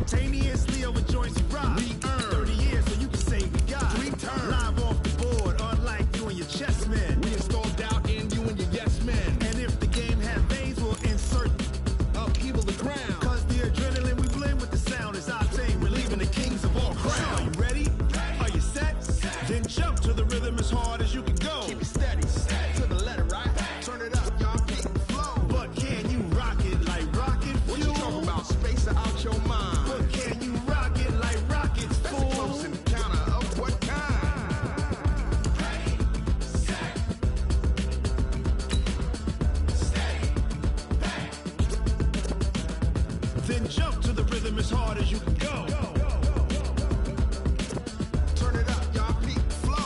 Simultaneously over joints and rock. We earn 30 years so you can say we got. Three turns. Live off the board, unlike you and your chess men. We install doubt in you and your yes men. And if the game had veins, we'll insert upheaval the ground. Cause the adrenaline we blend with the sound is octane. We're leaving the kings of all crowns. Are you ready? Are you set? Then jump to the rhythm as hard as you can go. Keep it steady. To the letter, right? Turn it up, y'all. Keep the flow. But can you rock it like rocket fuel? What you talking about? Space out your mind. But can you rock it like rockets, fool? That's a close encounter of what kind? Ready, set, steady, bang. Then jump to the rhythm as hard as you can go. Turn it up, y'all. Keep the flow.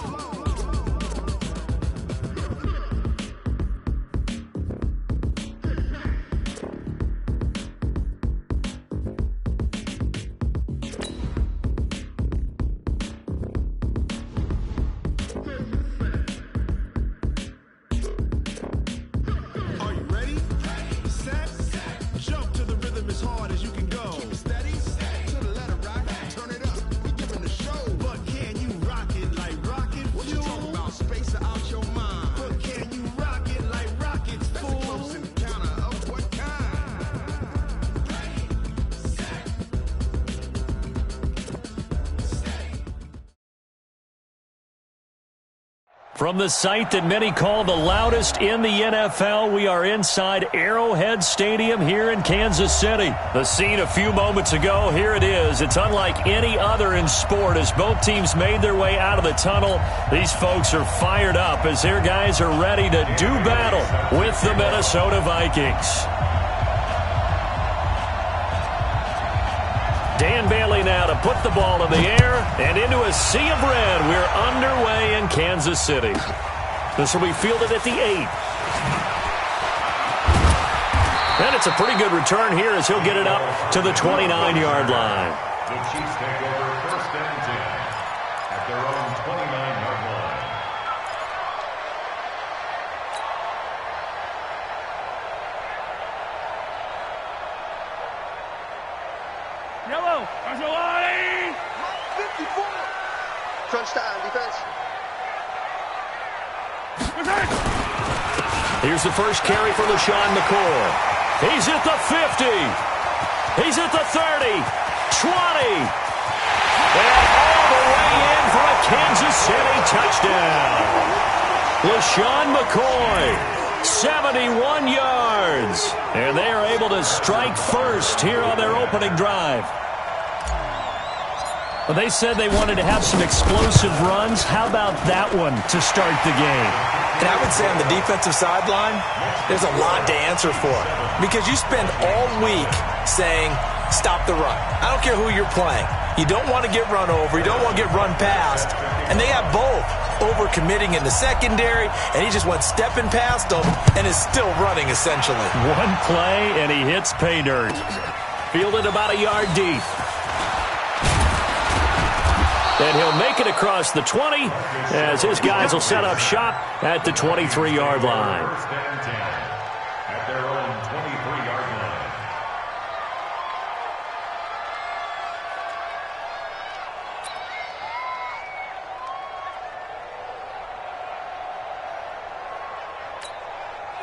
Are you ready? Set, jump to the rhythm as hard as you can go. Keep it steady, to the letter, right? Turn it up, we giving the show. But can you rock it like rocket fuel? What you talking about? Space out your mind. But can you rock it like rockets, fool? That's a close encounter of what kind? Ready, set, steady. From the site that many call the loudest in the NFL, we are inside Arrowhead Stadium here in Kansas City. The scene a few moments ago, here it is. It's unlike any other in sport as both teams made their way out of the tunnel. These folks are fired up as their guys are ready to do battle with the Minnesota Vikings. Dan Bailey now to put the ball in the air and into a sea of red. We're underway in Kansas City. This will be fielded at the 8. And it's a pretty good return here as he'll get it up to the 29-yard line. The Chiefs take over 1st and 10 at their own 29-yard line. Yellow, Arjolani! 54. Crunch time, defense. Here's the first carry for LaShawn McCoy. He's at the 50. He's at the 30. 20. And all the way in for a Kansas City touchdown. LaShawn McCoy, 71 yards. And they are able to strike first here on their opening drive. Well, they said they wanted to have some explosive runs. How about that one to start the game? And I would say on the defensive sideline, there's a lot to answer for. Because you spend all week saying, stop the run. I don't care who you're playing. You don't want to get run over. You don't want to get run past. And they have both. Over-committing in the secondary, and he just went stepping past them and is still running, essentially. One play, and he hits pay dirt. Fielded about a yard deep. And he'll make it across the 20 as his guys will set up shop at the 23-yard line. 1st and 10 at their own 23-yard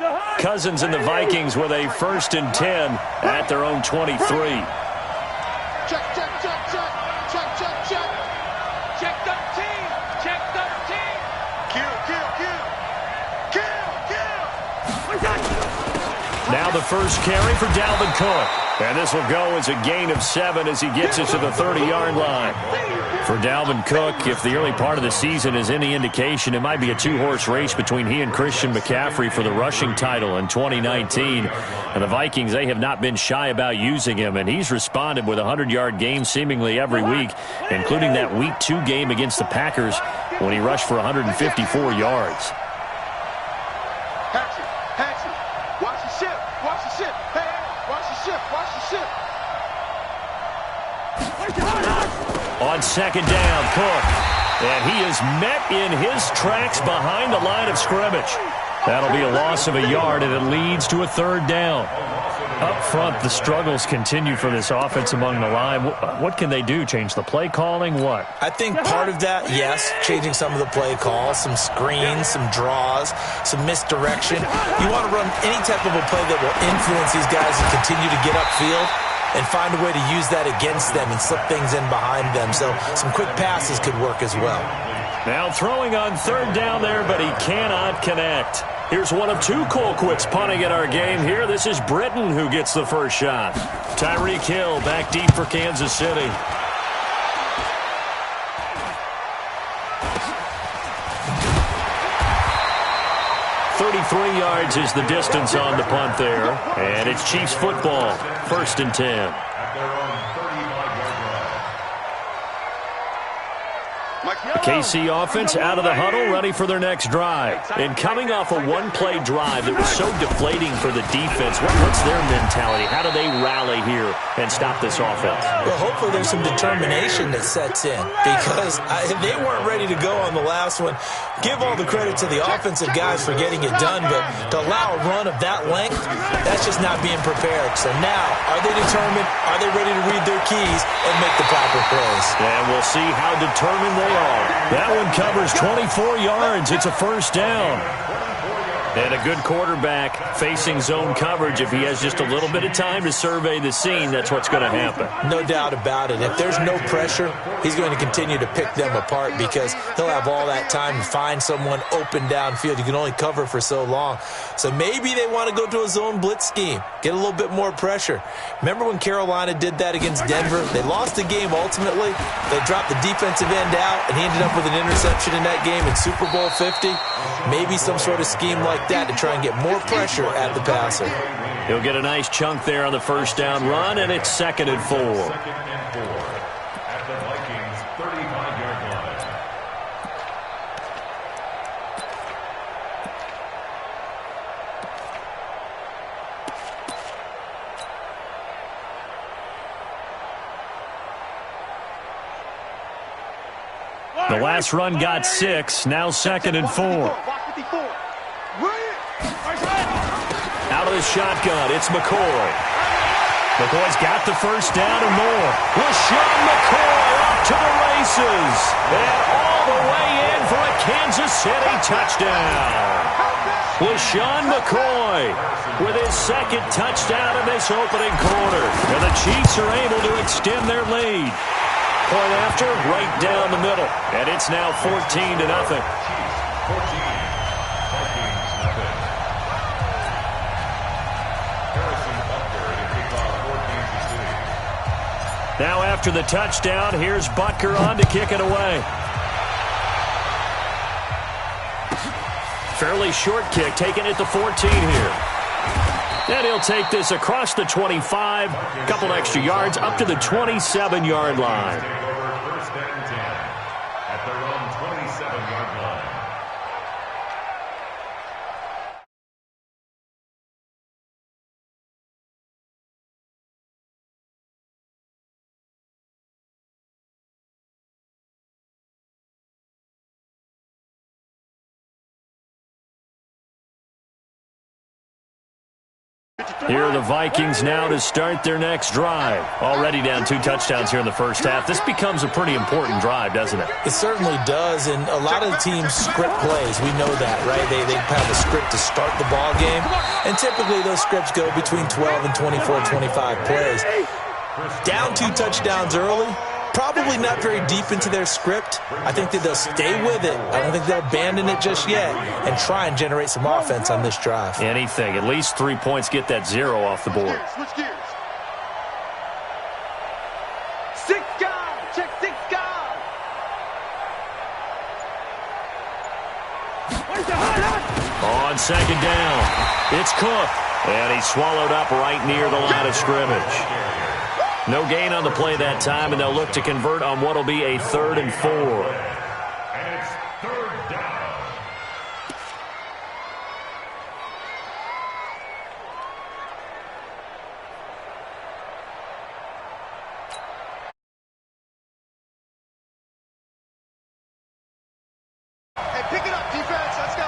line. Cousins and the Vikings with a 1st and 10 at their own 23. Check, check, check, check. Check, check, check. Check 13! Check 13! Kill, kill, kill. Kill, kill. Now the first carry for Dalvin Cook. And this will go as a gain of 7 as he gets it to the 30-yard line. For Dalvin Cook, if the early part of the season is any indication, it might be a two-horse race between he and Christian McCaffrey for the rushing title in 2019. And the Vikings, they have not been shy about using him, and he's responded with a 100-yard game seemingly every week, including that Week 2 game against the Packers when he rushed for 154 yards. Hatchet, hatchet. Watch the ship, watch the ship. Hey, watch the ship, watch the ship. On second down, Cook. And he is met in his tracks behind the line of scrimmage. That'll be a loss of a yard, and it leads to a third down. Up front, the struggles continue for this offense among the line. What can they do? Change the play calling? What? I think part of that, yes, changing some of the play calls, some screens, some draws, some misdirection. You want to run any type of a play that will influence these guys and continue to get upfield and find a way to use that against them and slip things in behind them. So some quick passes could work as well. Now throwing on third down there, but he cannot connect. Here's one of two Colquitts punting at our game here. This is Britton who gets the first shot. Tyreek Hill back deep for Kansas City. .33 yards is the distance on the punt there. And it's Chiefs football, 1st and 10. The KC offense out of the huddle, ready for their next drive. And coming off a one-play drive that was so deflating for the defense, what's their mentality? How do they rally here and stop this offense? Well, hopefully there's some determination that sets in because they weren't ready to go on the last one. Give all the credit to the offensive guys for getting it done, but to allow a run of that length, that's just not being prepared. So now, are they determined? Are they ready to read their keys and make the proper plays? And we'll see how determined they are. That one covers 24 yards. It's a first down. And a good quarterback facing zone coverage. If he has just a little bit of time to survey the scene, that's what's going to happen. No doubt about it. If there's no pressure, he's going to continue to pick them apart because he'll have all that time to find someone open downfield. You can only cover for so long. So maybe they want to go to a zone blitz scheme, get a little bit more pressure. Remember when Carolina did that against Denver? They lost the game ultimately. They dropped the defensive end out, and he ended up with an interception in that game in Super Bowl 50. Maybe some sort of scheme like that to try and get more pressure at the passer. He'll get a nice chunk there on the first down run, and it's 2nd and 4. At the Vikings 35-yard line. The last run got 6, now 2nd and 4. Out of the shotgun, it's McCoy. McCoy's got the first down and more. LaShawn McCoy off to the races. And all the way in for a Kansas City touchdown. LaShawn McCoy with his 2nd touchdown in this opening quarter. And the Chiefs are able to extend their lead. Point after, right down the middle. And it's now 14-0. Now after the touchdown, here's Butker on to kick it away. Fairly short kick, taken at the 14 here. And he'll take this across the 25, a couple extra yards, up to the 27-yard line. First and 10 at their own 27-yard line. Here are the Vikings now to start their next drive. Already down 2 touchdowns here in the first half. This becomes a pretty important drive, doesn't it? It certainly does, and a lot of the teams script plays. We know that, right? They have a script to start the ball game, and typically those scripts go between 12 and 24, 25 plays. Down 2 touchdowns early, probably not very deep into their script. I think that they'll stay with it. I don't think they'll abandon it just yet and try and generate some offense on this drive. Anything. At least 3 points, get that 0 off the board. Switch gears. 6 guys. Check 6 guys. On 2nd down, it's Cook. And he's swallowed up right near the line of scrimmage. No gain on the play that time, and they'll look to convert on what will be a 3rd and 4. And it's 3rd down. Hey, pick it up, defense. Let's go.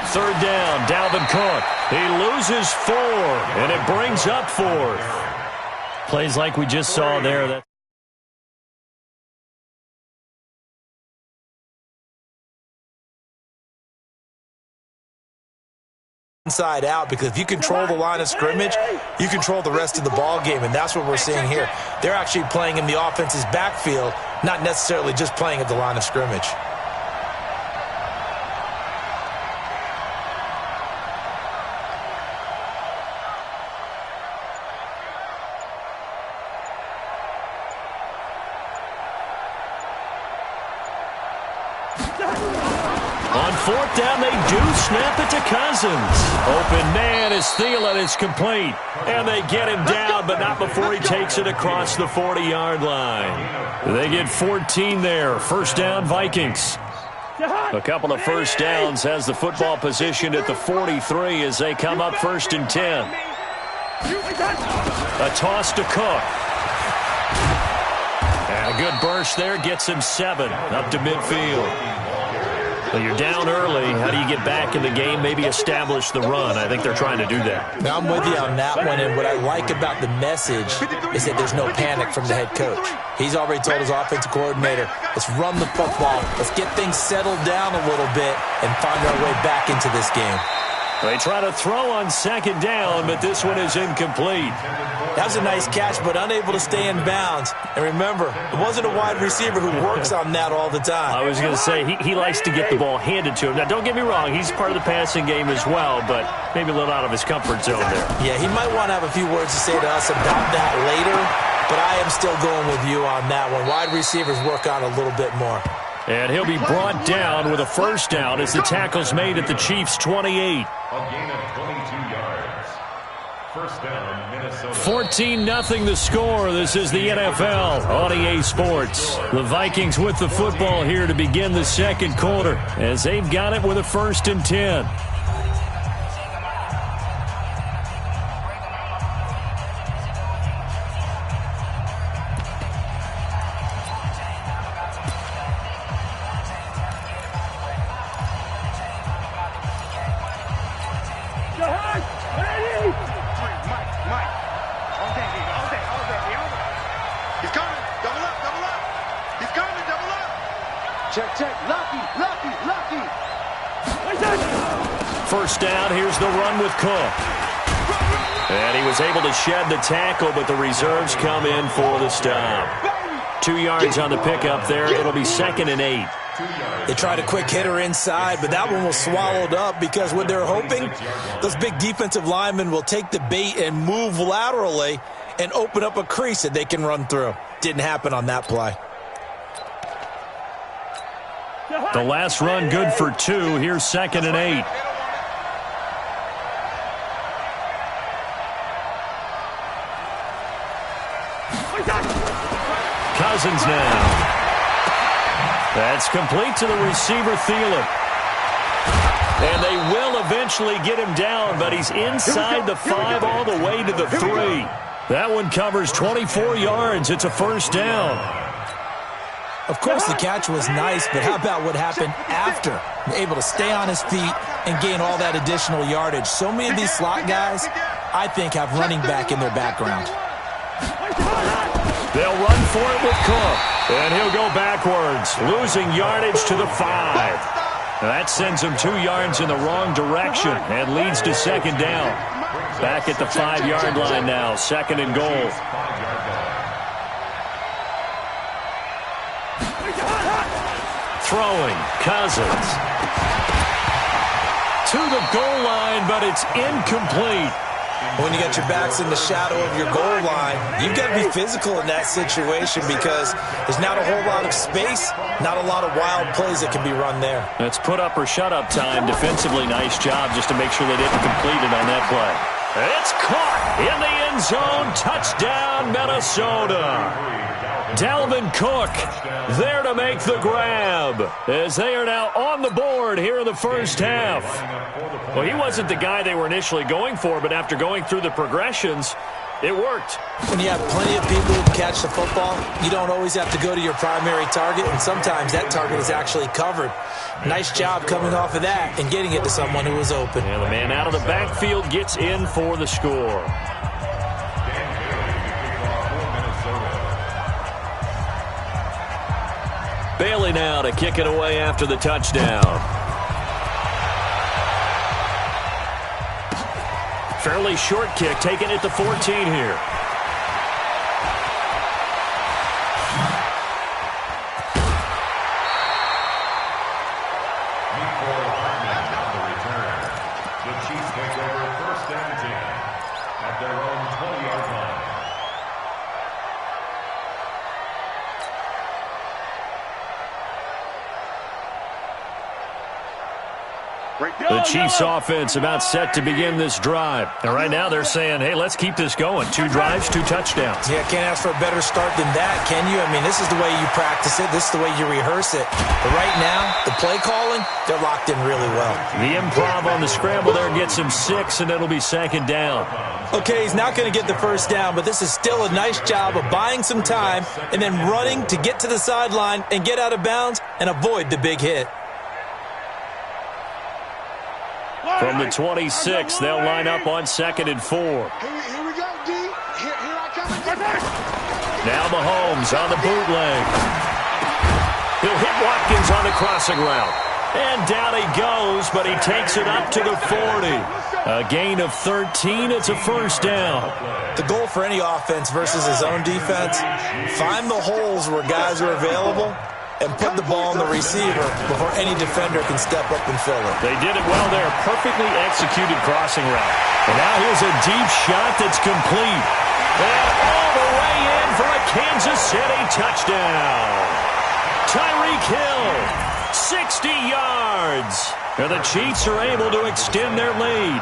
Third down, Dalvin Cook. He loses 4, and it brings up 4th. Plays like we just saw there. Inside out, because if you control the line of scrimmage, you control the rest of the ball game, and that's what we're seeing here. They're actually playing in the offense's backfield, not necessarily just playing at the line of scrimmage. On 4th down, they do snap it to Cousins. Open man is Thielen. It's complete. And they get him down, but not before he takes it across the 40-yard line. They get 14 there. First down, Vikings. A couple of first downs has the football positioned at the 43 as they come up 1st and 10. A toss to Cook. And a good burst there gets him 7 up to midfield. Well, you're down early. How do you get back in the game, maybe establish the run? I think they're trying to do that. Now, I'm with you on that one, and what I like about the message is that there's no panic from the head coach. He's already told his offensive coordinator, let's run the football, let's get things settled down a little bit and find our way back into this game. They try to throw on 2nd down, but this one is incomplete. That was a nice catch, but unable to stay in bounds. And remember, it wasn't a wide receiver who works on that all the time. I was going to say, he likes to get the ball handed to him. Now, don't get me wrong, he's part of the passing game as well, but maybe a little out of his comfort zone there. Yeah, he might want to have a few words to say to us about that later, but I am still going with you on that one. Wide receivers work on a little bit more. And he'll be brought down with a first down as the tackle's made at the Chiefs' 28. A gain of 22 yards. First down, Minnesota. 14-0 the score. This is the NFL on EA Sports. The Vikings with the football here to begin the second quarter as they've got it with a 1st and 10. First down, here's the run with Cook. And he was able to shed the tackle, but the reserves come in for the stop. 2 yards on the pickup there. It'll be 2nd and 8. They tried a quick hitter inside, but that one was swallowed up because what they're hoping, those big defensive linemen will take the bait and move laterally and open up a crease that they can run through. Didn't happen on that play. The last run good for 2. Here's 2nd and 8. Cousins now. That's complete to the receiver, Thielen. And they will eventually get him down, but he's inside the 5 all the way to the 3. That one covers 24 yards. It's a first down. Of course, the catch was nice, but how about what happened after? Able to stay on his feet and gain all that additional yardage. So many of these slot guys, I think, have running back in their background. They'll run for it with Cook, and he'll go backwards, losing yardage to the 5. That sends him 2 yards in the wrong direction and leads to 2nd down. Back at the 5-yard line now, 2nd and goal. Throwing, Cousins. To the goal line, but it's incomplete. When you got your backs in the shadow of your goal line, you've got to be physical in that situation because there's not a whole lot of space, not a lot of wild plays that can be run there. That's put up or shut up time. Defensively, nice job just to make sure they didn't complete it on that play. It's caught in the end zone. Touchdown, Minnesota. Dalvin Cook there to make the grab as they are now on the board here in the first half. Well, he wasn't the guy they were initially going for, but after going through the progressions, It worked. When you have plenty of people who catch the football, you don't always have to go to your primary target, and sometimes that target is actually covered. Nice job coming off of that and getting it to someone who was open. And the man out of the backfield gets in for the score. Bailey now to kick it away after the touchdown. Fairly short kick, taking it to 14 here. The Chiefs take over 1st and 10 at their own 20-yard line. The Chiefs offense about set to begin this drive. And right now they're saying, hey, let's keep this going. 2 drives, 2 touchdowns. Yeah, can't ask for a better start than that, can you? I mean, this is the way you practice it. This is the way you rehearse it. But right now, the play calling, they're locked in really well. The improv on the scramble there gets him 6, and it'll be 2nd down. Okay, he's not going to get the first down, but this is still a nice job of buying some time and then running to get to the sideline and get out of bounds and avoid the big hit. From the 26, they'll line up on 2nd and 4. Here we go, D. Here I come again. Now Mahomes on the bootleg. He'll hit Watkins on the crossing route. And down he goes, but he takes it up to the 40. A gain of 13. It's a 1st down. The goal for any offense versus his own defense, find the holes where guys are available and put the ball on the receiver before any defender can step up and fill it. They did it well there. Perfectly executed crossing route. And now here's a deep shot that's complete. And all the way in for a Kansas City touchdown. Tyreek Hill, 60 yards. And the Chiefs are able to extend their lead.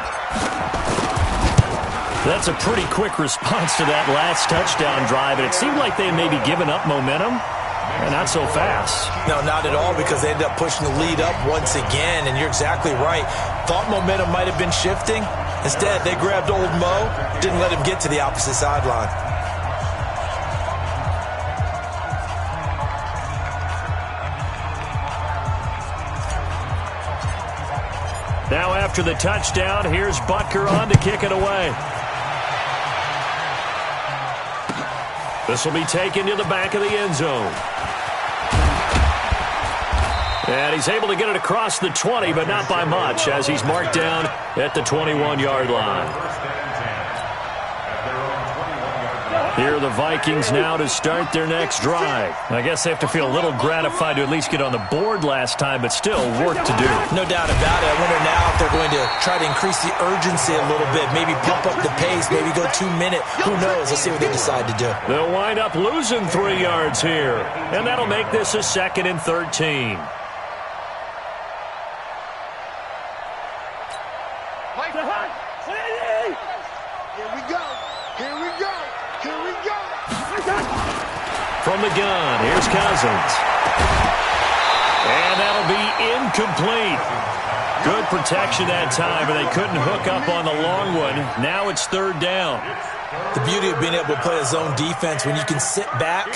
That's a pretty quick response to that last touchdown drive. And it seemed like they had maybe given up momentum. Not so fast. No, not at all, because they ended up pushing the lead up once again, and you're exactly right. Thought momentum might have been shifting. Instead, they grabbed old Mo, didn't let him get to the opposite sideline. Now after the touchdown, here's Butker on to kick it away. This will be taken to the back of the end zone. And he's able to get it across the 20, but not by much, as he's marked down at the 21-yard line. Here are the Vikings now to start their next drive. I guess they have to feel a little gratified to at least get on the board last time, but still work to do. No doubt about it. I wonder now if they're going to try to increase the urgency a little bit, maybe pump up the pace, maybe go 2 minute. Who knows? Let's see what they decide to do. They'll wind up losing 3 yards here, and that'll make this a 2nd and 13. Here we go. Here we go. Here we go. From the gun, here's Cousins. And that'll be incomplete. Good protection that time, but they couldn't hook up on the long one. Now it's 3rd down. The beauty of being able to play a zone defense, when you can sit back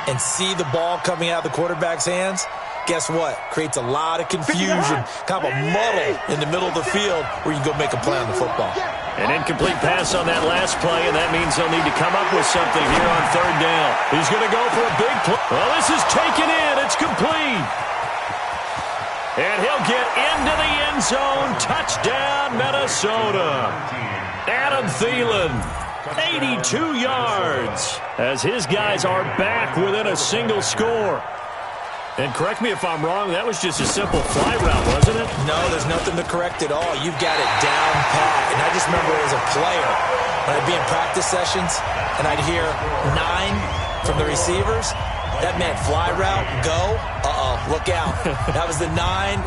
and see the ball coming out of the quarterback's hands, guess what? Creates a lot of confusion, kind of a muddle in the middle of the field where you can go make a play on the football. An incomplete pass on that last play, and that means they'll need to come up with something here on 3rd down. He's going to go for a big play. Well, this is taken in. It's complete. And he'll get into the end zone. Touchdown, Minnesota. Adam Thielen, 82 yards, as his guys are back within a single score. And correct me if I'm wrong, that was just a simple fly route, wasn't it? No, there's nothing to correct at all. You've got it down pat. And I just remember as a player, when I'd be in practice sessions and I'd hear 9 from the receivers, that meant fly route, go, look out. That was the 9,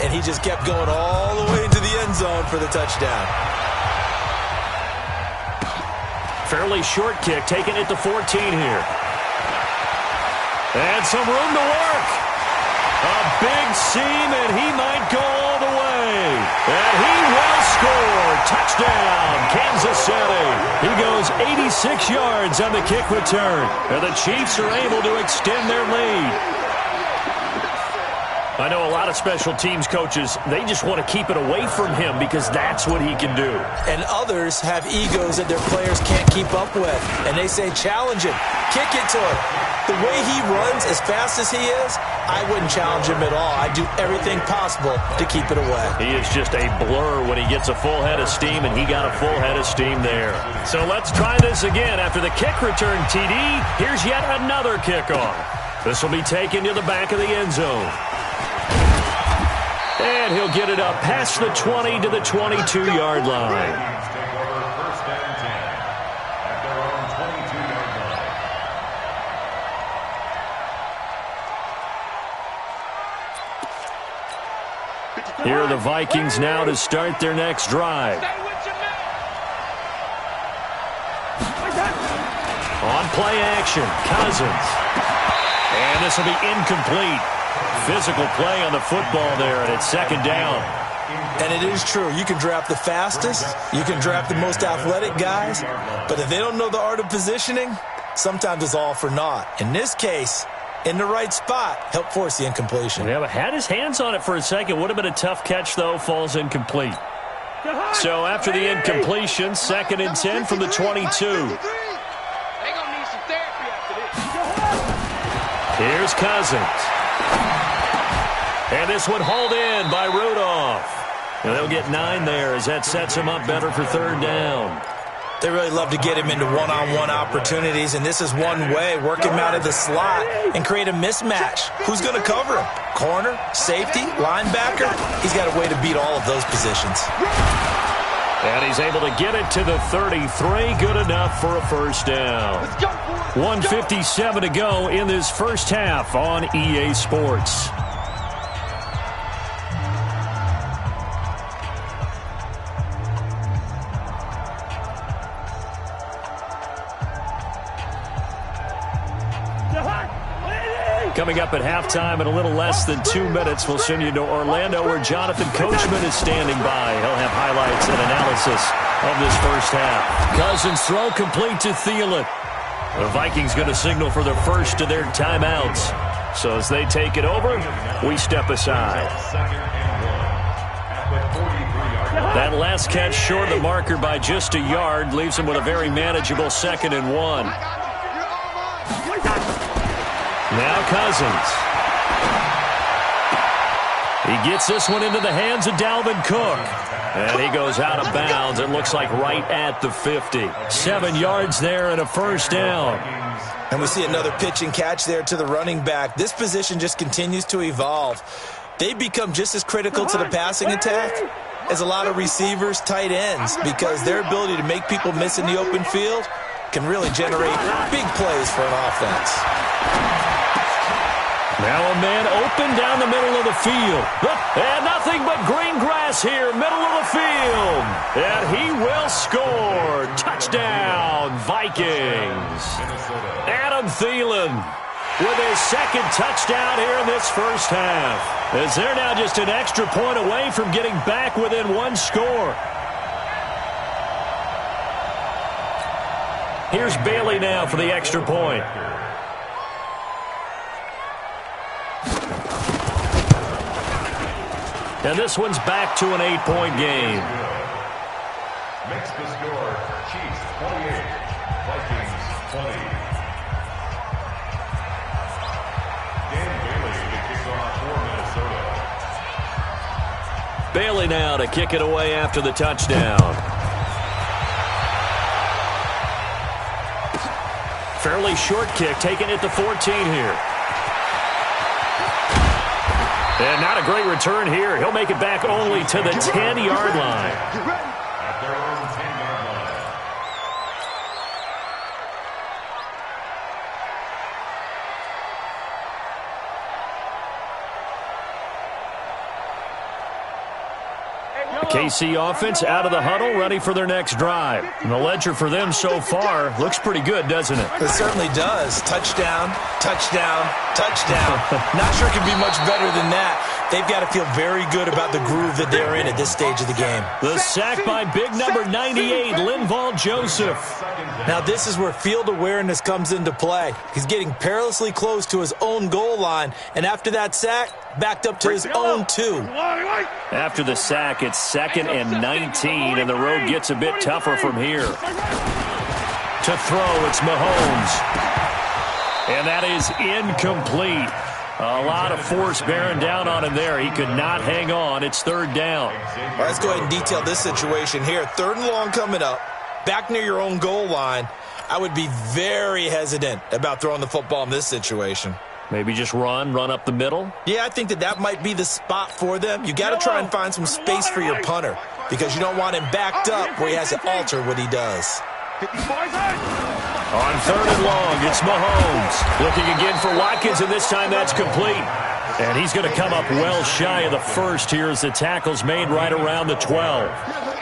and he just kept going all the way into the end zone for the touchdown. Fairly short kick, taking it to 14 here. And some room to work. A big seam, and he might go all the way. And he will score. touchdown, Kansas City. He goes 86 yards on the kick return, and the Chiefs are able to extend their lead. I know a lot of special teams coaches, they just want to keep it away from him because that's what he can do. And others have egos that their players can't keep up with. And they say, challenge him, kick it to him. The way he runs as fast as he is, I wouldn't challenge him at all. I'd do everything possible to keep it away. He is just a blur when he gets a full head of steam, and he got a full head of steam there. So let's try this again. After the kick return TD, here's yet another kickoff. This will be taken to the back of the end zone. And he'll get it up past the 20 to the 22-yard line. Take over first and 10 at their own 22-yard line. Here are the Vikings now to start their next drive. On play action, Cousins. And this will be incomplete. Physical play on the football there, and it's second down. And it is true. You can draft the fastest. You can draft the most athletic guys. But if they don't know the art of positioning, sometimes it's all for naught. In this case, in the right spot, help force the incompletion. Yeah, but had his hands on it for a second. Would have been a tough catch, though. Falls incomplete. So after the incompletion, second and 10 from the 22. Here's Cousins. And this one hauled in by Rudolph. And they'll get 9 there as that sets him up better for third down. They really love to get him into one-on-one opportunities, and this is one way. Work him out of the slot and create a mismatch. Who's going to cover him? Corner, safety, linebacker? He's got a way to beat all of those positions. And he's able to get it to the 33. Good enough for a first down. 1:57 to go in this first half on EA Sports. Coming up at halftime in a little less than 2 minutes, we'll send you to Orlando where Jonathan Coachman is standing by. He'll have highlights and analysis of this first half. Cousins throw complete to Thielen. The Vikings going to signal for their first of their timeouts. So as they take it over, we step aside. That last catch short of the marker by just a yard leaves him with a very manageable second and 1. Now Cousins. He gets this one into the hands of Dalvin Cook. And he goes out of bounds. It looks like right at the 50. 7 yards there and a first down. And we see another pitch and catch there to the running back. This position just continues to evolve. They become just as critical to the passing attack as a lot of receivers, tight ends, because their ability to make people miss in the open field can really generate big plays for an offense. Now a man open down the middle of the field. And nothing but green grass here, middle of the field. And he will score. Touchdown, Vikings. Adam Thielen with his second touchdown here in this first half. As they're now just an extra point away from getting back within one score. Here's Bailey now for the extra point. And this one's back to an 8-point game. Makes the score Chiefs 28, Vikings 20. Dan Bailey to kick off for Minnesota. Bailey now to kick it away after the touchdown. Fairly short kick, taking it to 14 here. And not a great return here. He'll make it back only to the 10-yard line. At their own 10-yard line. The KC offense out of the huddle, ready for their next drive. And the ledger for them so far looks pretty good, doesn't it? It certainly does. Touchdown, touchdown, touchdown. Not sure it can be much better than that. They've got to feel very good about the groove that they're in at this stage of the game. The sack by big number 98, Linval Joseph. Now this is where field awareness comes into play. He's getting perilously close to his own goal line, and after that sack, backed up to his own 2. After the sack, it's 2nd and 19, and the road gets a bit tougher from here. To throw, it's Mahomes. And that is incomplete. A lot of force bearing down on him there. He could not hang on. It's 3rd down. Well, let's go ahead and detail this situation here. 3rd and long coming up, back near your own goal line. I would be very hesitant about throwing the football in this situation. Maybe just run up the middle? Yeah, I think that might be the spot for them. You got to try and find some space for your punter because you don't want him backed up where he has to alter what he does. On 3rd and long, it's Mahomes. Looking again for Watkins, and this time that's complete. And he's going to come up well shy of the first here as the tackle's made right around the 12.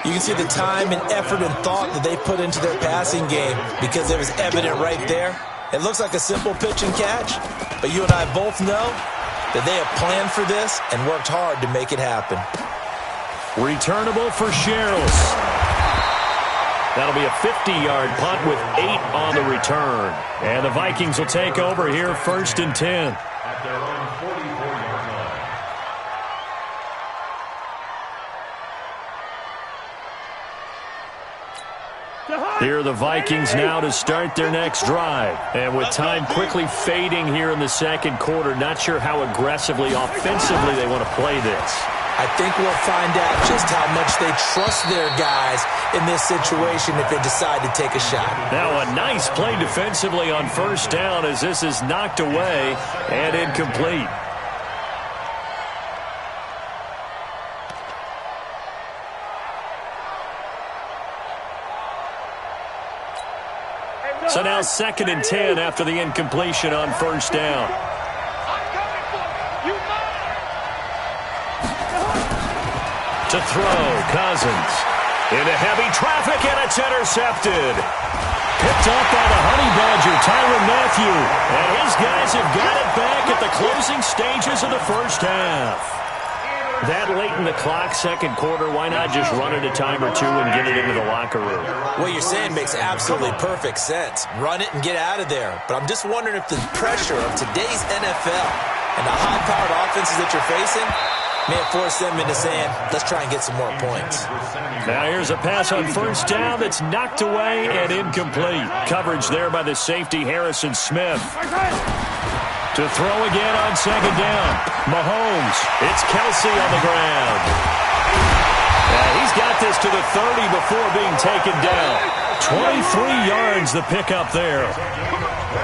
You can see the time and effort and thought that they put into their passing game because it was evident right there. It looks like a simple pitch and catch, but you and I both know that they have planned for this and worked hard to make it happen. Returnable for Sherrills. That'll be a 50-yard punt with 8 on the return. And the Vikings will take over here 1st and 10. At their own 44-yard line. Here are the Vikings now to start their next drive. And with time quickly fading here in the 2nd quarter, not sure how aggressively, offensively they want to play this. I think we'll find out just how much they trust their guys in this situation if they decide to take a shot. Now a nice play defensively on 1st down as this is knocked away and incomplete. So now 2nd and 10 after the incompletion on 1st down. To throw, Cousins. Into heavy traffic, and it's intercepted. Picked up by the Honey Badger, Tyrann Mathieu. And his guys have got it back at the closing stages of the 1st half. That late in the clock, 2nd quarter, why not just run it a time or 2 and get it into the locker room? What you're saying makes absolutely perfect sense. Run it and get out of there. But I'm just wondering if the pressure of today's NFL and the high-powered offenses that you're facing may have forced them into saying, let's try and get some more points. Now here's a pass on 1st down that's knocked away and incomplete. Coverage there by the safety, Harrison Smith. To throw again on 2nd down. Mahomes. It's Kelsey on the ground. He's got this to the 30 before being taken down. 23 yards the pickup there.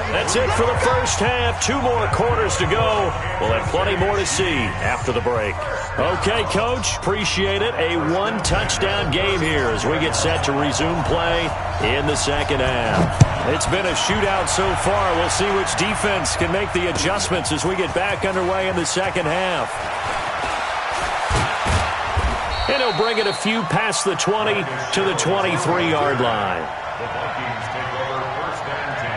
That's it for the 1st half. 2 more quarters to go. We'll have plenty more to see after the break. Okay, Coach. Appreciate it. A 1-touchdown game here as we get set to resume play in the 2nd half. It's been a shootout so far. We'll see which defense can make the adjustments as we get back underway in the 2nd half. And he'll bring it a few past the 20 to the 23-yard line. The Vikings take over 1st and 10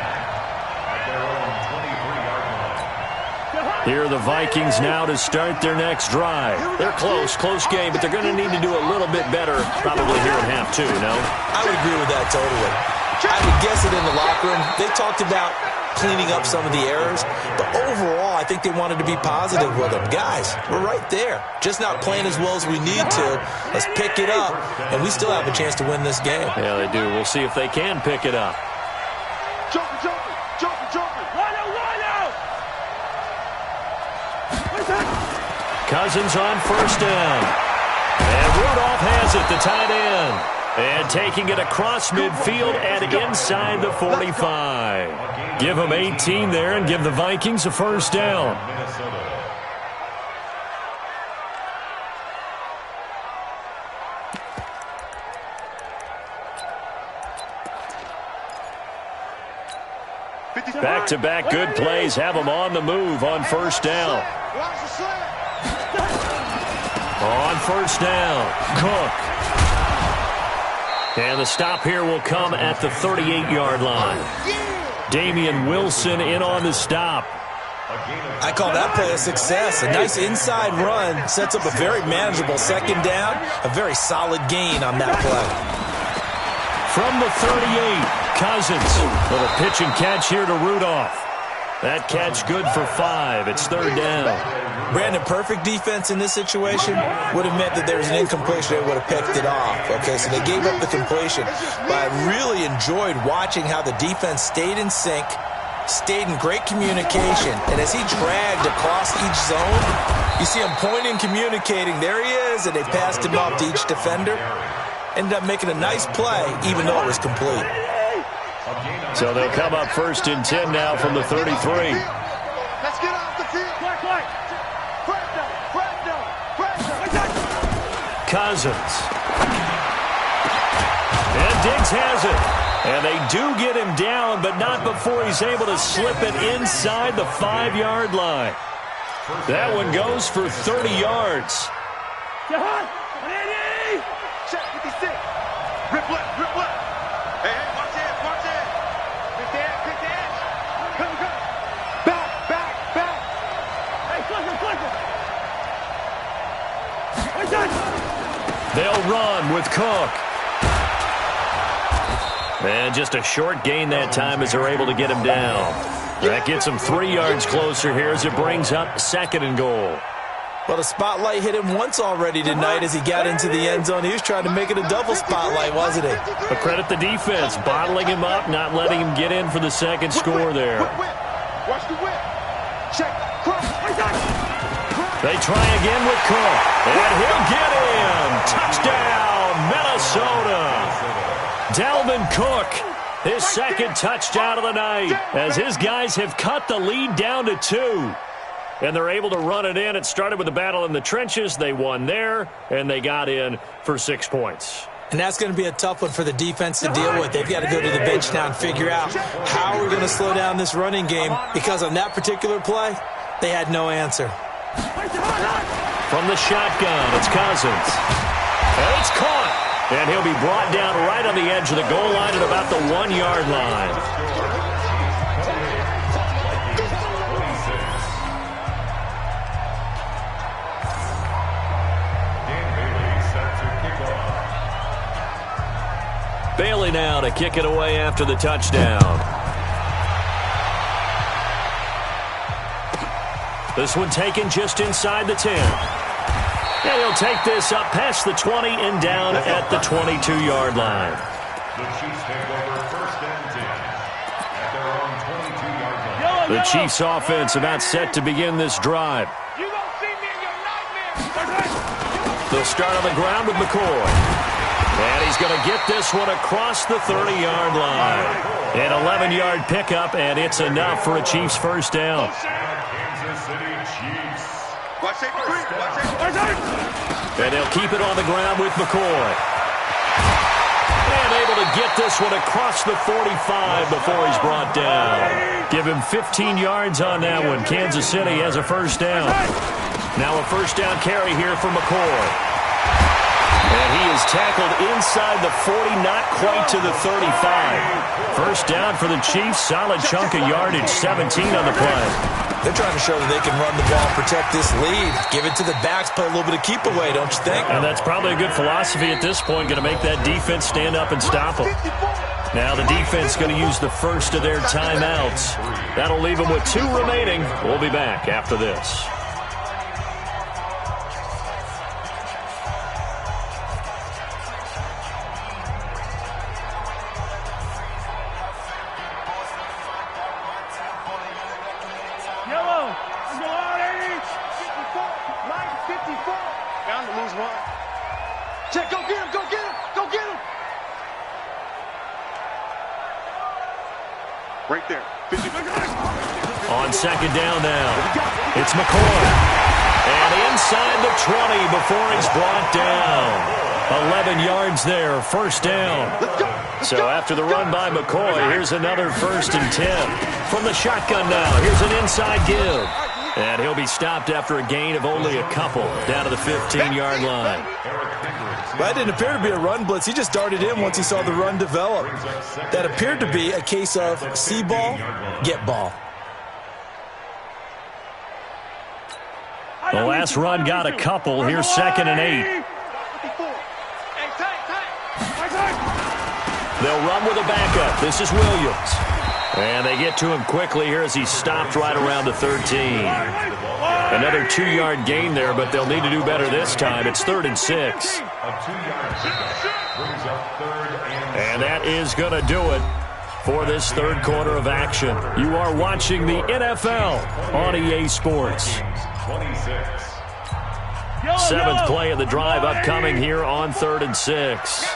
at their own 23-yard line. Here are the Vikings now to start their next drive. They're close game, but they're going to need to do a little bit better probably here in half 2, no? I would agree with that totally. I would guess it in the locker room. They talked about cleaning up some of the errors, but overall, I think they wanted to be positive with them. Guys, we're right there. Just not playing as well as we need to. Let's pick it up, and we still have a chance to win this game. Yeah, they do. We'll see if they can pick it up. Jumping. Cousins on 1st down. And Rudolph has it, the tight end. And taking it across midfield and inside the 45. Give them 18 there and give the Vikings a 1st down. Back-to-back good plays have them on the move on 1st down. On 1st down, Cook. And the stop here will come at the 38-yard line. Damian Wilson in on the stop. I call that play a success. A nice inside run sets up a very manageable second down, a very solid gain on that play. From the 38, Cousins. Little pitch and catch here to Rudolph. That catch good for 5. It's third down. Brandon, perfect defense in this situation would have meant that there was an incompletion. They would have picked it off. Okay, so they gave up the completion. But I really enjoyed watching how the defense stayed in sync, stayed in great communication. And as he dragged across each zone, you see him pointing, communicating. There he is, and they passed him off to each defender. Ended up making a nice play, even though it was complete. So they'll come up first and 10 now from the 33. Let's get off the field. Cousins. And Diggs has it. And they do get him down, but not before he's able to slip it inside the 5-yard line. That one goes for 30 yards. Check 56. Rip left. Hey, watch it. Pick the edge. Come. Back. Hey, flicker. They'll run with Cook. And just a short gain that time as they're able to get him down. That gets him 3 yards closer here as it brings up second and goal. Well, the spotlight hit him once already tonight as he got into the end zone. He was trying to make it a double spotlight, wasn't he? But credit the defense, bottling him up, not letting him get in for the second score there. Watch the whip. Check. Cross. They try again with Cook. And he'll get in. Touchdown, Minnesota. Dalvin Cook, his second touchdown of the night, as his guys have cut the lead down to 2. And they're able to run it in. It started with a battle in the trenches. They won there, and they got in for 6 points. And that's going to be a tough one for the defense to deal with. They've got to go to the bench now and figure out how we're going to slow down this running game, because on that particular play, they had no answer. From the shotgun, it's Cousins. And it's caught. And he'll be brought down right on the edge of the goal line at about the 1-yard line. Bailey now to kick it away after the touchdown. This one taken just inside the 10. And he'll take this up past the 20 and down at the 22-yard line. The Chiefs take over first and 10 at their own 22-yard line. The Chiefs offense about set to begin this drive. You gonna see me in your nightmares. They'll start on the ground with McCoy. And he's going to get this one across the 30-yard line. An 11-yard pickup, and it's enough for a Chiefs first down. Kansas City Chiefs. Watch it. And they'll keep it on the ground with McCoy. And able to get this one across the 45 before he's brought down. Give him 15 yards on that one. Kansas City has a first down. Now a first down carry here for McCoy. And he is tackled inside the 40, not quite to the 35. First down for the Chiefs. Solid chunk of yardage, 17 on the play. They're trying to show that they can run the ball, protect this lead. Give it to the backs, play a little bit of keep away, don't you think? And that's probably a good philosophy at this point, going to make that defense stand up and stop them. Now the defense going to use the first of their timeouts. That'll leave them with 2 remaining. We'll be back after this. Check, go get him. Right there. On second down now, it's McCoy. And inside the 20 before he's brought down. 11 yards there, first down. So after the run by McCoy, here's another first and 10. From the shotgun now, here's an inside give. And he'll be stopped after a gain of only a couple down to the 15-yard line. That didn't appear to be a run blitz. He just darted in once he saw the run develop. That appeared to be a case of see ball, get ball. The last run got a couple. Here's 2nd and 8. They'll run with a backup. This is Williams. And they get to him quickly here as he's stopped right around the 13. Another 2-yard gain there, but they'll need to do better this time. It's 3rd and 6. And that is going to do it for this third quarter of action. You are watching the NFL on EA Sports. 7th play of the drive upcoming here on 3rd and 6.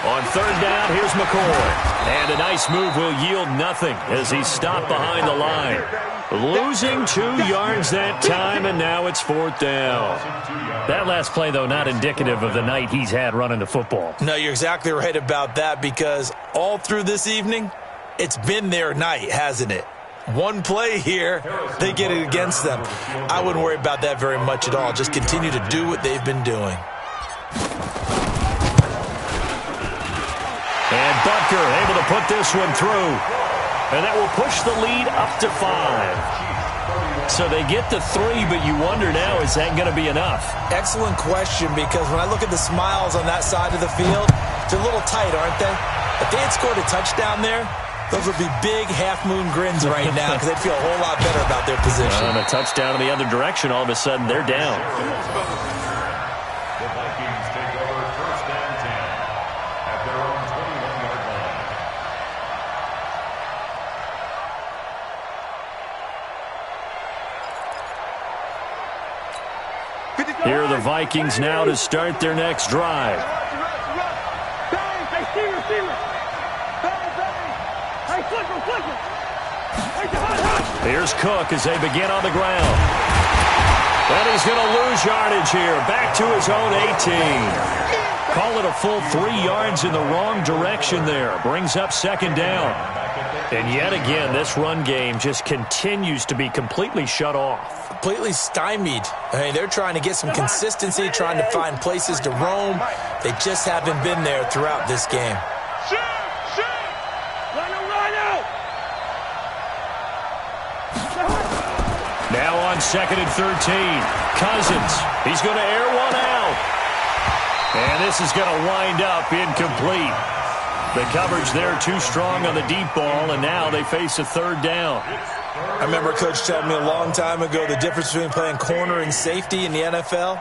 On 3rd down, here's McCoy. And a nice move will yield nothing as he's stopped behind the line. Losing 2 yards that time, and now it's 4th down. That last play, though, not indicative of the night he's had running the football. No, you're exactly right about that, because all through this evening, it's been their night, hasn't it? One play here, they get it against them. I wouldn't worry about that very much at all. Just continue to do what they've been doing. And Butker able to put this one through. And that will push the lead up to 5. So they get to 3, but you wonder now, is that going to be enough? Excellent question, because when I look at the smiles on that side of the field, they're a little tight, aren't they? If they had scored a touchdown there, those would be big half-moon grins right now because they'd feel a whole lot better about their position. And a touchdown in the other direction, all of a sudden they're down. The Vikings take over 1st and 10 at their own 21-yard line. Here are the Vikings now to start their next drive. Here's Cook as they begin on the ground. And he's going to lose yardage here. Back to his own 18. Call it a full 3 yards in the wrong direction there. Brings up 2nd down. And yet again, this run game just continues to be completely shut off. Completely stymied. I mean, they're trying to get some consistency, trying to find places to roam. They just haven't been there throughout this game. Now on 2nd and 13. Cousins. He's going to air one out. And this is going to wind up incomplete. The coverage there too strong on the deep ball, and now they face a 3rd down. I remember Coach telling me a long time ago the difference between playing corner and safety in the NFL.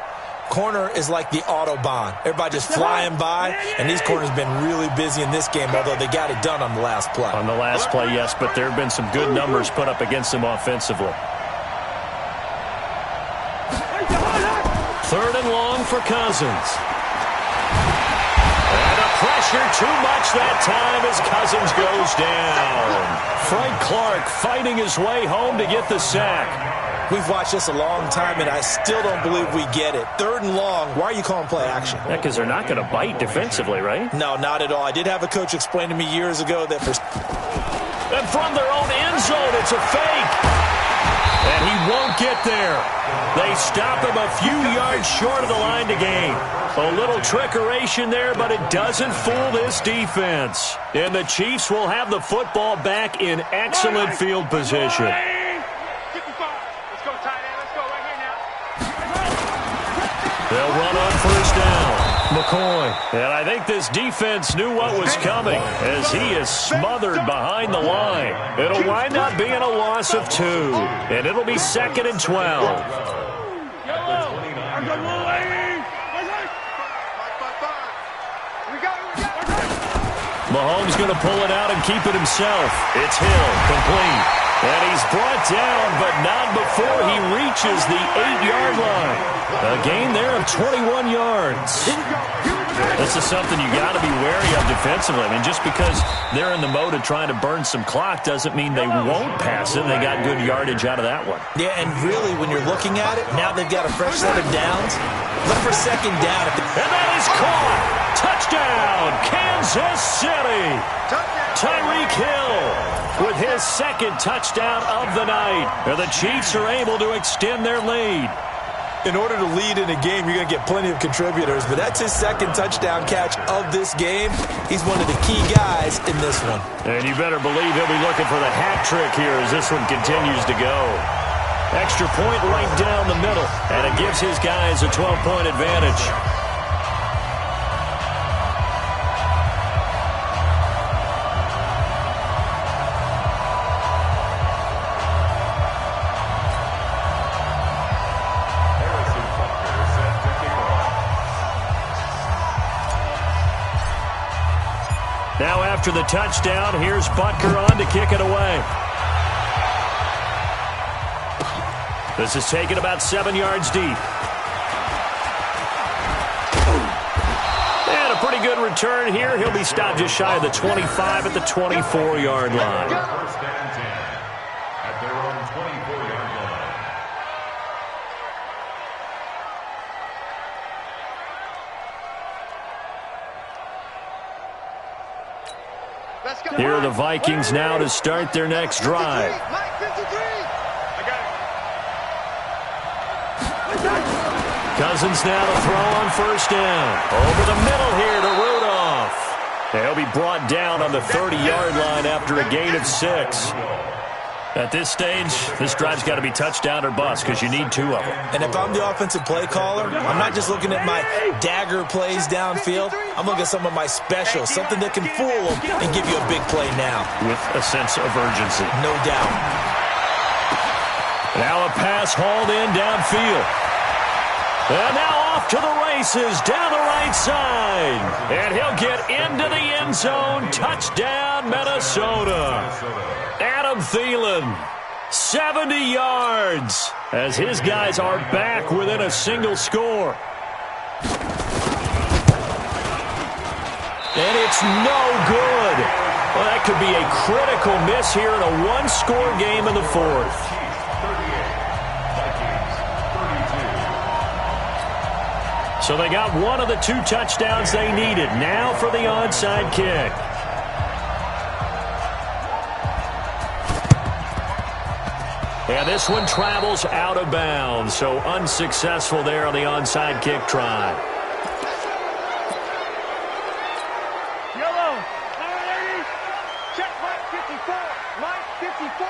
Corner is like the Autobahn. Everybody just flying by, and these corners have been really busy in this game, although they got it done on the last play. On the last play, yes, but there have been some good numbers put up against them offensively. 3rd and long for Cousins. And a pressure too much that time as Cousins goes down. Frank Clark fighting his way home to get the sack. We've watched this a long time, and I still don't believe we get it. 3rd and long, why are you calling play action? Yeah, because they're not going to bite defensively, right? No, not at all. I did have a coach explain to me years ago that for... And from their own end zone, it's a fake. And he won't get there. They stop him a few yards short of the line to gain. A little trickeration there, but it doesn't fool this defense. And the Chiefs will have the football back in excellent field position. They'll run on 1st down. McCoy. And I think this defense knew what was coming as he is smothered behind the line. It'll wind up being a loss of 2. And it'll be 2nd and 12. Mahomes going to pull it out and keep it himself. It's Hill, complete. And he's brought down, but not before he reaches the 8-yard line. A gain there of 21 yards. This is something you got to be wary of defensively. I mean, just because they're in the mode of trying to burn some clock doesn't mean they won't pass it. They got good yardage out of that one. Yeah, and really, when you're looking at it, now they've got a fresh set of downs. Look for 2nd down. And that is caught. Touchdown, Kansas City. Tyreek Hill with his 2nd touchdown of the night. And the Chiefs are able to extend their lead. In order to lead in a game, you're going to get plenty of contributors, but that's his second touchdown catch of this game. He's one of the key guys in this one. And you better believe he'll be looking for the hat trick here as this one continues to go. Extra point right down the middle, and it gives his guys a 12-point advantage. Now after the touchdown, here's Butker on to kick it away. This is taken about 7 yards deep. And a pretty good return here. He'll be stopped just shy of the 25 at the 24-yard line. First and 10 at their own 24-yard line. Here are the Vikings now to start their next drive. Cousins now to throw on first down. Over the middle here to Rudolph. He'll be brought down on the 30-yard line after a gain of 6. At this stage, this drive's got to be touchdown or bust because you need 2 of them. And if I'm the offensive play caller, I'm not just looking at my dagger plays downfield. I'm looking at some of my specials, something that can fool them and give you a big play now. With a sense of urgency. No doubt. Now a pass hauled in downfield. And now off to the races down the right side. And he'll get into the end zone. Touchdown, Minnesota. Adam Thielen, 70 yards, as his guys are back within a single score. And it's no good. Well, that could be a critical miss here in a one-score game in the fourth. So they got one of the 2 touchdowns they needed. Now for the onside kick. And this one travels out of bounds, so unsuccessful there on the onside kick try. Yellow, ladies, check Mike 54, Mike 54.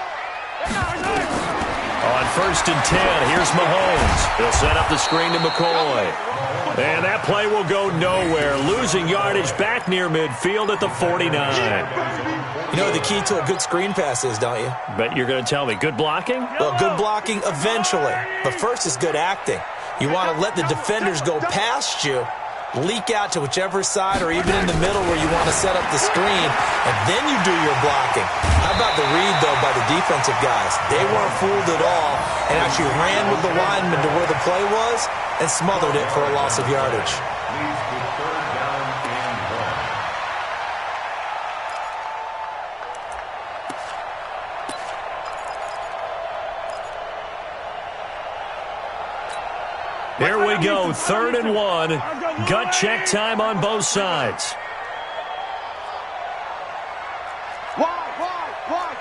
On first and 10, here's Mahomes. He'll set up the screen to McCoy. And that play will go nowhere, losing yardage back near midfield at the 49. You know what the key to a good screen pass is, don't you? Bet you're going to tell me. Good blocking? Well, good blocking eventually. But first is good acting. You want to let the defenders go past you, leak out to whichever side or even in the middle where you want to set up the screen, and then you do your blocking. How about the read, though, by the defensive guys? They weren't fooled at all and actually ran with the lineman to where the play was and smothered it for a loss of yardage. Leads to 3rd down and 1. Here we go, 3rd and 1. Gut check time on both sides. Why?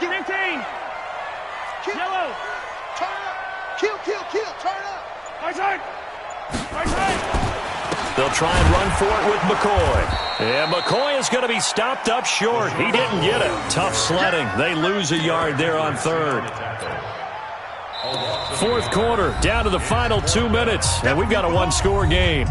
Get 15. Kill. Yellow. Turn up. Kill. Turn up. Right side. Right side. They'll try and run for it with McCoy. And McCoy is going to be stopped up short. He didn't get it. Tough sledding. They lose a yard there on 3rd. 4th quarter, down to the final 2 minutes, and we've got a one-score game.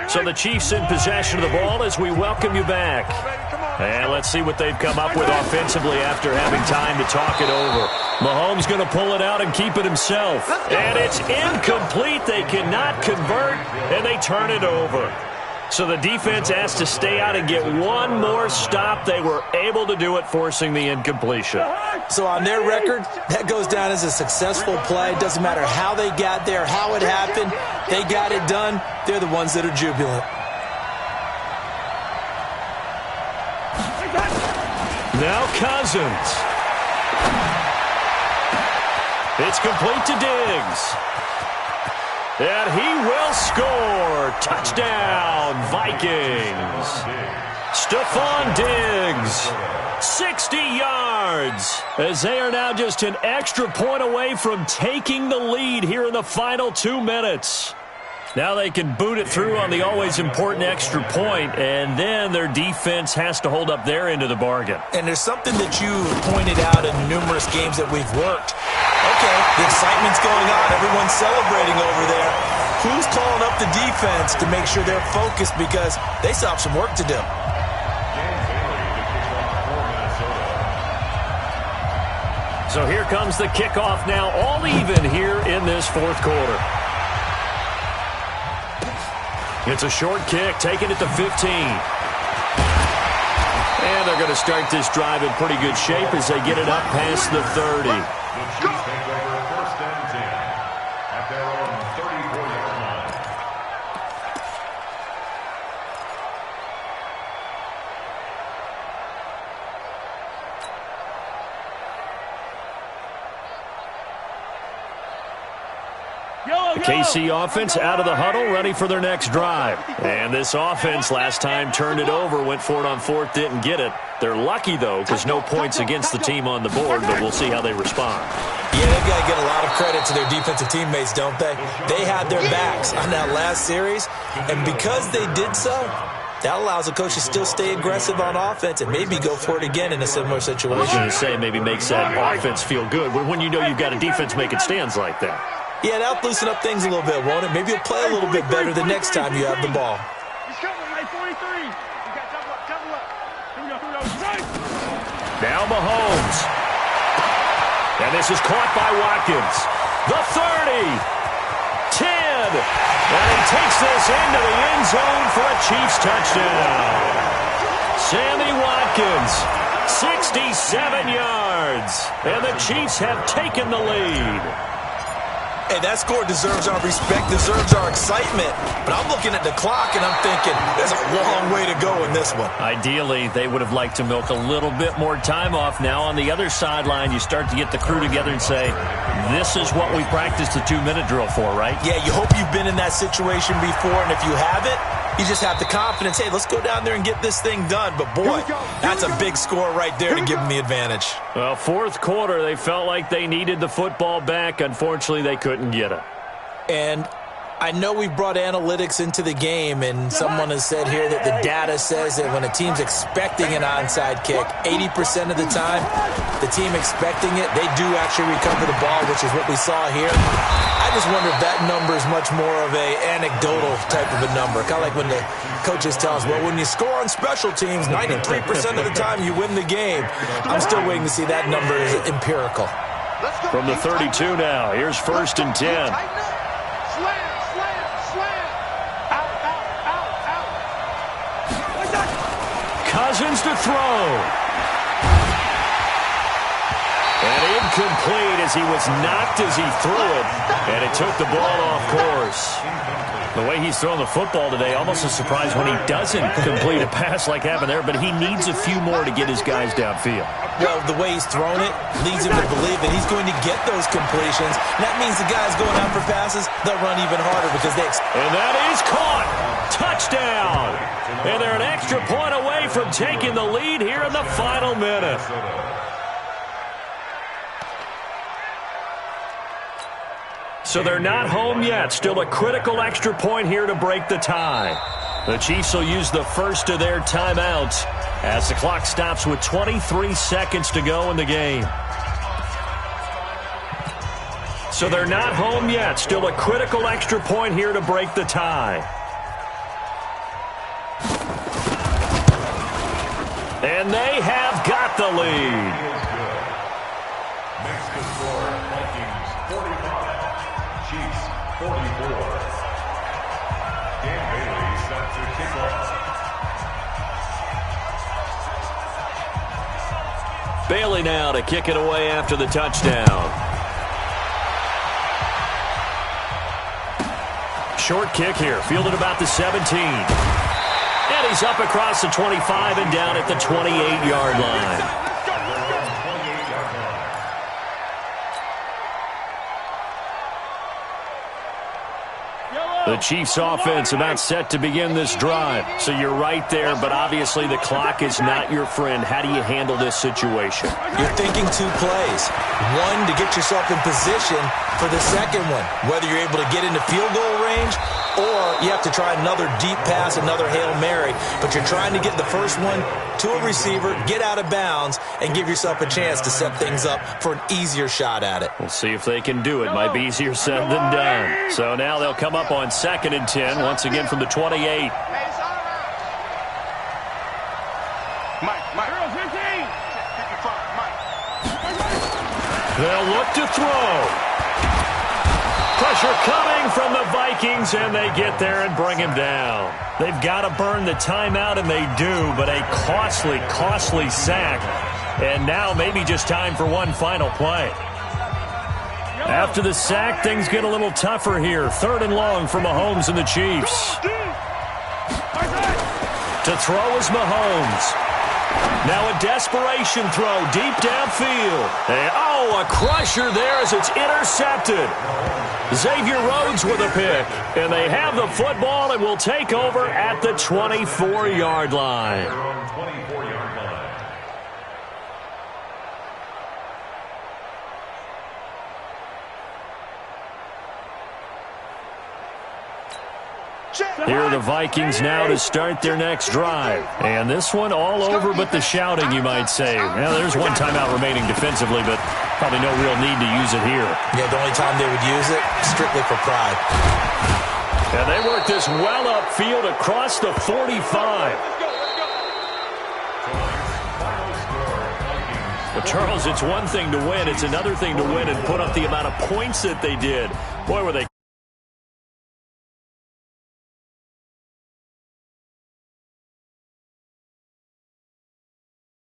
So the Chiefs in possession of the ball as we welcome you back. And let's see what they've come up with offensively after having time to talk it over. Mahomes going to pull it out and keep it himself. And it's incomplete. They cannot convert, and they turn it over. So the defense has to stay out and get one more stop. They were able to do it, forcing the incompletion. So on their record, that goes down as a successful play. Doesn't matter how they got there, how it happened. They got it done. They're the ones that are jubilant. Now Cousins. It's complete to Diggs. And he will score. Touchdown, Vikings. Stephon Diggs, 60 yards, as they are now just an extra point away from taking the lead here in the final 2 minutes. Now they can boot it through on the always important extra point, and then their defense has to hold up their end of the bargain. And there's something that you pointed out in numerous games that we've worked. Okay, the excitement's going on. Everyone's celebrating over there. Who's calling up the defense to make sure they're focused, because they still have some work to do. So here comes the kickoff now, all even here in this fourth quarter. It's a short kick, taken at the 15. And they're going to start this drive in pretty good shape as they get it up past the 30. The Chiefs take over first and 10 at their own 34-yard line. The KC offense out of the huddle, ready for their next drive. And this offense last time turned it over, went for it on fourth, didn't get it. They're lucky, though, because no points against the team on the board, but we'll see how they respond. Yeah, they've got to get a lot of credit to their defensive teammates, don't they? They had their backs on that last series, and because they did so, that allows the coach to still stay aggressive on offense and maybe go for it again in a similar situation. I was going to say, maybe makes that offense feel good when you know you've got a defense making stands like that. Yeah, that'll loosen up things a little bit, won't it? Maybe you'll play a little bit better the next time you have the ball. He's coming, like 43. You got double up. Here we go. Now Mahomes. And this is caught by Watkins. The 30. 10. And he takes this into the end zone for a Chiefs touchdown. Sammy Watkins, 67 yards. And the Chiefs have taken the lead. Hey, that score deserves our respect, deserves our excitement. But I'm looking at the clock, and I'm thinking there's a long way to go in this one. Ideally, they would have liked to milk a little bit more time off. Now on the other sideline, you start to get the crew together and say, this is what we practiced the 2-minute drill for, right? Yeah, you hope you've been in that situation before, and if you haven't, you just have the confidence, hey, let's go down there and get this thing done. But, boy, that's a big score right there to give them the advantage. Well, fourth quarter, they felt like they needed the football back. Unfortunately, they couldn't get it. And I know we brought analytics into the game, and someone has said here that the data says that when a team's expecting an onside kick, 80% of the time, the team expecting it, they do actually recover the ball, which is what we saw here. I just wonder if that number is much more of a anecdotal type of a number. Kind of like when the coaches tell us, well, when you score on special teams, 93% of the time you win the game. I'm still waiting to see that number is empirical. From the 32 now, here's first and 10. Cousins to throw. And incomplete as he was knocked as he threw it. And it took the ball off course. The way he's throwing the football today, almost a surprise when he doesn't complete a pass like happened there, but he needs a few more to get his guys downfield. Well, the way he's thrown it leads him to believe that he's going to get those completions. And that means the guys going out for passes, they'll run even harder because they... And that is caught. Touchdown. And they're an extra point away from taking the lead here in the final minute. So they're not home yet. Still a critical extra point here to break the tie. The Chiefs will use the first of their timeouts as the clock stops with 23 seconds to go in the game. So they're not home yet. Still a critical extra point here to break the tie. And they have got the lead. Next to score, Vikings 45, Chiefs 44. Dan Bailey set to kick off. Bailey now to kick it away after the touchdown. Short kick here, fielded about the 17. And he's up across the 25 and down at the 28-yard line. The Chiefs offense about set to begin this drive. So you're right there, but obviously the clock is not your friend. How do you handle this situation? You're thinking 2 plays. One, to get yourself in position for the second one, whether you're able to get into field goal range or you have to try another deep pass, another Hail Mary. But you're trying to get the first one to a receiver, get out of bounds, and give yourself a chance to set things up for an easier shot at it. We'll see if they can do it. Might be easier said than done. So now they'll come up on 2nd and 10, once again from the 28. Mike. Girls, 15. 55, Mike. They'll look to throw. Pressure coming from the Vikings, and they get there and bring him down. They've got to burn the timeout, and they do, but a costly, costly sack. And now maybe just time for one final play. After the sack, things get a little tougher here. 3rd and long for Mahomes and the Chiefs. To throw is Mahomes. Now a desperation throw deep downfield. A crusher there as it's intercepted. Xavier Rhodes with a pick. And they have the football and will take over at the 24-yard line. 24-yard line. Here are the Vikings now to start their next drive. And this one all over but the shouting, you might say. Now, there's one timeout remaining defensively, but probably no real need to use it here. Yeah, the only time they would use it, strictly for pride. And they work this well upfield across the 45. Well, Charles, it's one thing to win. It's another thing to win and put up the amount of points that they did. Boy, were they